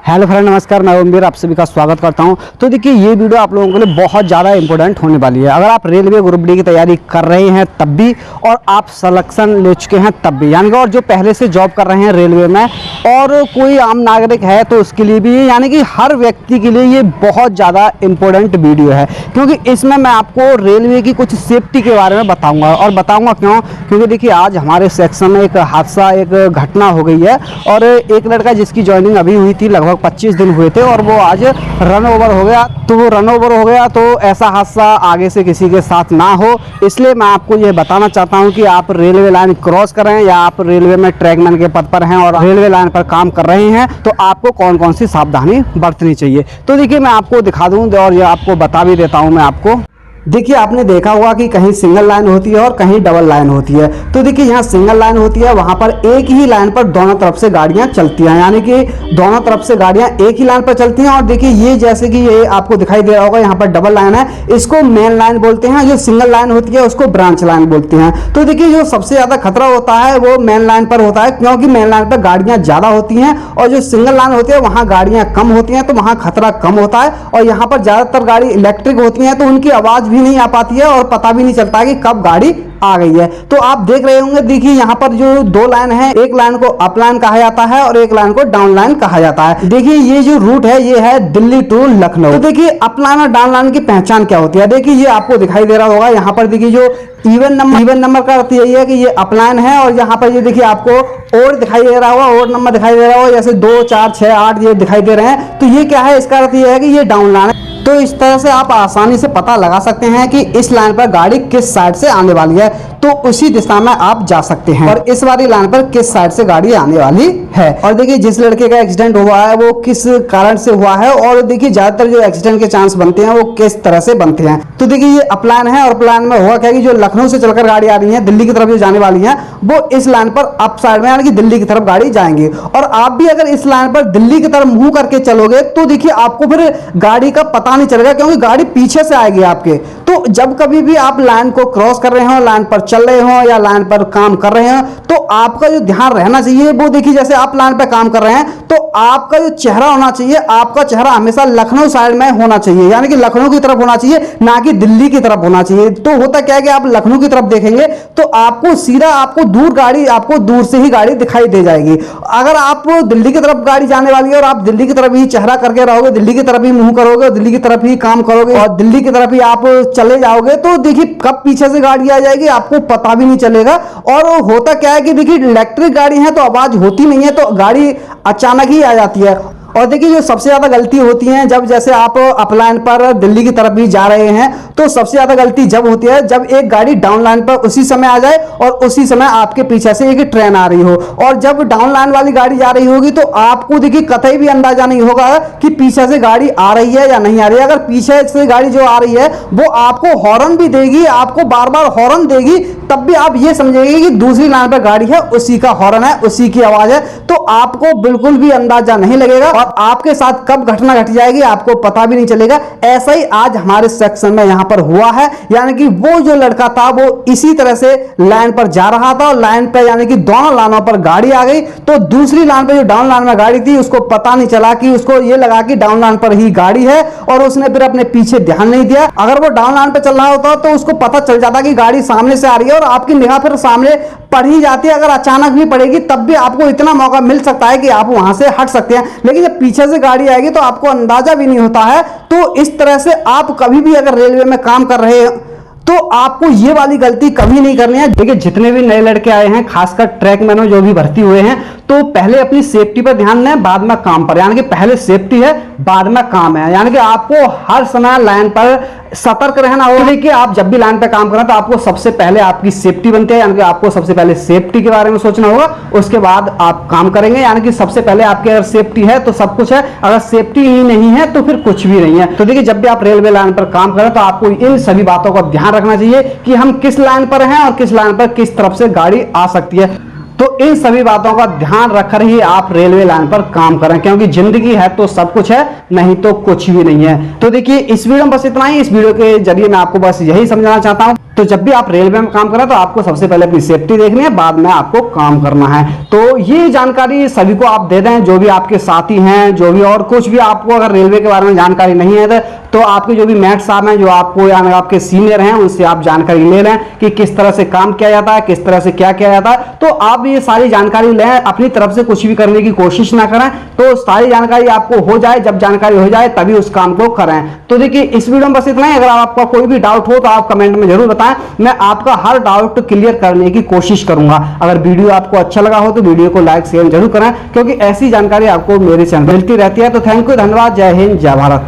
Hello friend, नमस्कार। मैं ओमवीर आप सभी का स्वागत करता हूं। तो देखिए, ये वीडियो आप लोगों के लिए बहुत ज़्यादा इंपॉर्टेंट होने वाली है। अगर आप रेलवे ग्रुप डी की तैयारी कर रहे हैं तब भी, और आप सिलेक्शन ले चुके हैं तब भी, यानी कि और जो पहले से जॉब कर रहे हैं रेलवे में, और कोई आम नागरिक है तो उसके लिए भी, यानी कि हर व्यक्ति के लिए ये बहुत ज़्यादा इंपॉर्टेंट वीडियो है। क्योंकि इसमें मैं आपको रेलवे की कुछ सेफ्टी के बारे में बताऊँगा। और बताऊँगा क्यों? क्योंकि देखिए, आज हमारे सेक्शन में एक हादसा, एक घटना हो गई है, और एक लड़का जिसकी ज्वाइनिंग अभी हुई थी, लगभग 25 दिन हुए थे, और वो आज रन ओवर हो गया। तो वो रन ओवर हो गया, तो ऐसा हादसा आगे से किसी के साथ ना हो, इसलिए मैं आपको ये बताना चाहता हूँ कि आप रेलवे लाइन क्रॉस कर रहे हैं, या आप रेलवे में ट्रैकमैन के पद पर हैं और रेलवे लाइन पर काम कर रहे हैं, तो आपको कौन कौन सी सावधानी बरतनी चाहिए। तो देखिए, मैं आपको दिखा दूँ और ये आपको बता भी देता हूँ मैं आपको। देखिए, आपने देखा होगा कि कहीं सिंगल लाइन होती है और कहीं डबल लाइन होती है। तो देखिए, यहाँ सिंगल लाइन होती है, वहाँ पर एक ही लाइन पर दोनों तरफ से गाड़ियाँ चलती हैं, यानी कि दोनों तरफ से गाड़ियाँ एक ही लाइन पर चलती हैं। और देखिए, ये जैसे कि ये आपको दिखाई दे रहा होगा, यहाँ पर डबल लाइन है, इसको मेन लाइन बोलते हैं। जो सिंगल लाइन होती है उसको ब्रांच लाइन बोलते हैं। तो देखिए, जो सबसे ज़्यादा खतरा होता है वो मेन लाइन पर होता है, क्योंकि मेन लाइन पर गाड़ियाँ ज़्यादा होती हैं, और जो सिंगल लाइन होती है वहाँ गाड़ियाँ कम होती हैं, तो वहाँ खतरा कम होता है। और यहाँ पर ज़्यादातर गाड़ी इलेक्ट्रिक होती हैं, तो उनकी आवाज़ भी नहीं आ पाती है, और पता भी नहीं चलता कि कब गाड़ी आ गई है। तो आप देख रहे होंगे, देखिए यहाँ पर जो दो लाइन है, एक लाइन को अप लाइन कहा जाता है और एक लाइन को डाउन लाइन कहा जाता है। देखिए, ये जो रूट है ये है दिल्ली टू लखनऊ। तो देखिए, अप लाइन और डाउन लाइन की पहचान क्या होती है। देखिए, ये आपको दिखाई दे रहा होगा, यहाँ पर देखिए जो इवन नंबर का अर्थ यही है कि ये अप लाइन है, और यहाँ पर ये देखिए आपको और दिखाई दे रहा होगा, और नंबर दिखाई दे रहा होगा, जैसे 2, 4, 6, 8 ये दिखाई दे रहे हैं। तो ये क्या है, इसका अर्थ ये है कि ये डाउन लाइन है। तो इस तरह से आप आसानी से पता लगा सकते हैं कि इस लाइन पर गाड़ी किस साइड से आने वाली है, तो उसी दिशा में आप जा सकते हैं, और इस वाली लाइन पर किस साइड से गाड़ी आने वाली है। और देखिए, जिस लड़के का एक्सीडेंट हुआ है वो किस कारण से हुआ है, और देखिए ज्यादातर जो एक्सीडेंट के चांस बनते हैं वो किस तरह से बनते हैं। तो देखिए, ये अप लाइन है, और अप लाइन में हुआ क्या कि जो लखनऊ से चलकर गाड़ी आ रही है, दिल्ली की तरफ जो जाने वाली है, वो इस लाइन पर अप साइड में, यानी कि दिल्ली की तरफ गाड़ी जाएंगे। और आप भी अगर इस लाइन पर दिल्ली की तरफ मुंह करके चलोगे, तो देखिए आपको फिर गाड़ी का पता नहीं चलेगा, क्योंकि गाड़ी पीछे से आएगी आपके। तो जब कभी भी आप लाइन को क्रॉस कर रहे हो, लाइन पर चल रहे हो या लाइन पर काम कर रहे हो, तो आपका जो ध्यान रहना चाहिए वो देखिए, जैसे आप लाइन पर काम कर रहे हैं तो आपका जो चेहरा होना चाहिए, आपका चेहरा हमेशा लखनऊ साइड में होना चाहिए, यानी कि लखनऊ की तरफ होना चाहिए, ना कि दिल्ली की तरफ होना चाहिए। तो होता क्या है कि आप लखनऊ की तरफ देखेंगे तो आपको सीधा, आपको दूर गाड़ी, आपको दूर से ही गाड़ी दिखाई दे जाएगी। अगर आप दिल्ली की तरफ गाड़ी जाने वाली है और आप दिल्ली की तरफ ही चेहरा करके रहोगे, दिल्ली की तरफ ही मुंह करोगे, दिल्ली की तरफ ही काम करोगे और दिल्ली की तरफ ही आप चले जाओगे, तो देखिए कब पीछे से गाड़ी आ जाएगी आपको पता भी नहीं चलेगा। और होता क्या है कि देखिए, इलेक्ट्रिक गाड़ी है तो आवाज होती नहीं है, तो गाड़ी अचानक ही आ जाती है। और देखिए, जो सबसे ज्यादा गलती होती है, जब जैसे आप अप लाइन पर दिल्ली की तरफ भी जा रहे हैं, तो सबसे ज्यादा गलती जब होती है जब एक गाड़ी डाउन लाइन पर उसी समय आ जाए और उसी समय आपके पीछे से एक ट्रेन आ रही हो। और जब डाउन लाइन वाली गाड़ी जा रही होगी तो आपको देखिए कतई भी अंदाजा नहीं होगा कि पीछे से गाड़ी आ रही है या नहीं आ रही है। अगर पीछे से गाड़ी जो आ रही है वो आपको हॉर्न भी देगी, आपको बार बार हॉर्न देगी, तब भी आप ये समझेंगे कि दूसरी लाइन पर गाड़ी है, उसी का हॉर्न है, उसी की आवाज है, तो आपको बिल्कुल भी अंदाजा नहीं लगेगा, और आपके साथ कब घटना घट जाएगी आपको पता भी नहीं चलेगा। ऐसा ही आज हमारे सेक्शन में यहां पर हुआ है, यानी कि वो जो लड़का था वो इसी तरह से लाइन पर जा रहा था, और लाइन पर यानी कि दोनों लाइनों पर गाड़ी आ गई, तो दूसरी लाइन पर जो डाउन लाइन में गाड़ी थी उसको पता नहीं चला, कि उसको ये लगा कि डाउन लाइन पर ही गाड़ी है, और उसने फिर अपने पीछे ध्यान नहीं दिया। अगर वो डाउन लाइन पर चल रहा होता तो उसको पता चल जाता कि गाड़ी सामने से आ रही है, और आपकी निगाह फिर सामने पड़ ही जाती है। अगर अचानक भी पड़ेगी तब भी आपको इतना मौका मिल सकता है कि आप वहां से हट सकते हैं, लेकिन जब पीछे से गाड़ी आएगी तो आपको अंदाजा भी नहीं होता है। तो इस तरह से आप कभी भी अगर रेलवे में काम कर रहे हैं तो आपको ये वाली गलती कभी नहीं करनी है। देखिए, जितने भी नए लड़के आए हैं, खासकर ट्रैकमैन जो भी भर्ती हुए हैं, तो पहले अपनी सेफ्टी पर ध्यान दें, बाद में काम पर, यानी कि पहले सेफ्टी है बाद में काम है। यानी कि आपको हर समय लाइन पर सतर्क रहना होगा। देखिए, आप जब भी लाइन पे काम करें तो आपको सबसे पहले आपकी सेफ्टी बनती है, यानी कि आपको सबसे पहले सेफ्टी के बारे में सोचना होगा, उसके बाद आप काम करेंगे। यानी कि सबसे पहले आपकी अगर सेफ्टी है तो सब कुछ है, अगर सेफ्टी ही नहीं है तो फिर कुछ भी नहीं है। तो देखिए, जब भी आप रेलवे लाइन पर काम करें तो आपको इन सभी बातों का ध्यान रखना चाहिए कि हम किस लाइन पर हैं और किस लाइन पर किस तरफ से गाड़ी आ सकती है। तो इन सभी बातों का ध्यान रखकर ही आप रेलवे लाइन पर काम करें, क्योंकि जिंदगी है तो सब कुछ है, नहीं तो कुछ भी नहीं है। तो देखिए, इस वीडियो में बस इतना ही। इस वीडियो के जरिए मैं आपको बस यही समझाना चाहता हूं। तो जब भी आप रेलवे में काम करें तो आपको सबसे पहले अपनी सेफ्टी देखनी है, बाद में आपको काम करना है। तो ये जानकारी सभी को आप दे दें, जो भी आपके साथी हैं, जो भी और कुछ भी आपको अगर रेलवे के बारे में जानकारी नहीं है तो आपके जो भी मैट साहब हैं, जो आपको यानी आपके सीनियर हैं, उनसे आप जानकारी ले लें कि किस तरह से काम किया जाता है, किस तरह से क्या किया जाता है। तो आप ये सारी जानकारी लें, अपनी तरफ से कुछ भी करने की कोशिश ना करें। तो सारी जानकारी आपको हो जाए, जब जानकारी हो जाए तभी उस काम को करें। तो देखिए इस वीडियो में बस इतना ही। अगर आपका कोई भी डाउट हो तो आप कमेंट में जरूर बताएं, मैं आपका हर डाउट क्लियर करने की कोशिश करूंगा। अगर वीडियो आपको अच्छा लगा हो तो वीडियो को लाइक शेयर जरूर करें, क्योंकि ऐसी जानकारी आपको मेरे चैनल मिलती रहती है। तो थैंक यू, धन्यवाद, जय हिंद, जय भारत।